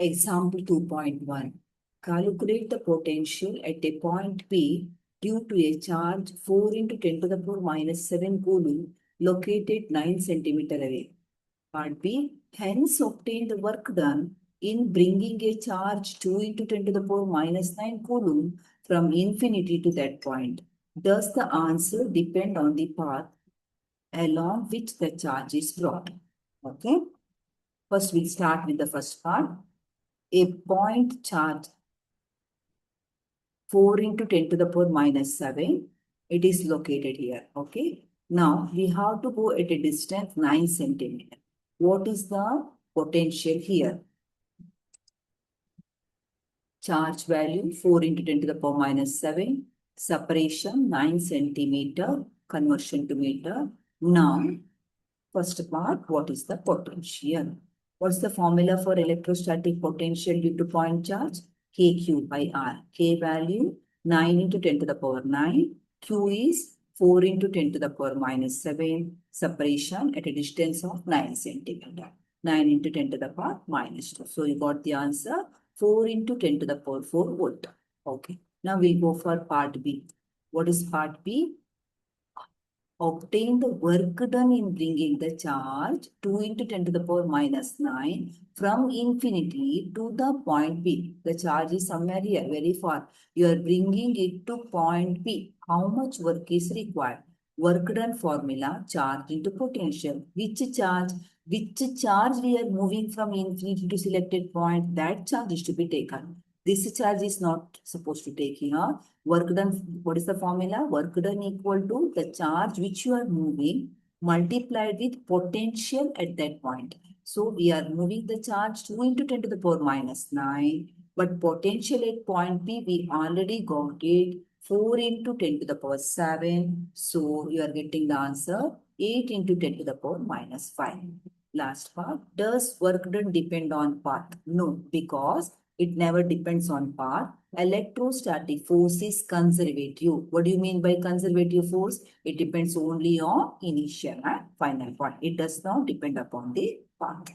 Example 2.1. Calculate the potential at a point P due to a charge 4 into 10 to the power minus 7 coulomb located 9 centimeter away. Part B. Hence obtain the work done in bringing a charge 2 into 10 to the power minus 9 coulomb from infinity to that point. Does the answer depend on the path along which the charge is brought? Okay. First, we'll start with the first part. A point charge 4 into 10 to the power minus 7. It is located here. Okay. Now, we have to go at a distance 9 centimeter. What is the potential here? Charge value 4 into 10 to the power minus 7. Separation 9 centimeter. Conversion to meter. Now, first part, what is the potential? What's the formula for electrostatic potential due to point charge? Kq by R. K value 9 into 10 to the power 9. Q is 4 into 10 to the power minus 7. Separation at a distance of 9 centimeter. 9 into 10 to the power minus 2. So you got the answer 4 into 10 to the power 4 volt. Okay. Now we'll go for part B. What is part B? Obtain the work done in bringing the charge 2 into 10 to the power minus 9 from infinity to the point P. The charge is somewhere here, very far. You are bringing it to point P. How much work is required? Work done formula, charge into potential. Which charge? Which charge we are moving from infinity to selected point? That charge is to be taken. This charge is not supposed to take here. Work done, what is the formula? Work done equal to the charge which you are moving multiplied with potential at that point. So we are moving the charge 2 into 10 to the power minus 9. But potential at point P, we already got it 4 into 10 to the power 7. So you are getting the answer 8 into 10 to the power minus 5. Last part, does work done depend on path? No, because it never depends on path. Electrostatic force is conservative. What do you mean by conservative force? It depends only on initial and final point. It does not depend upon the path.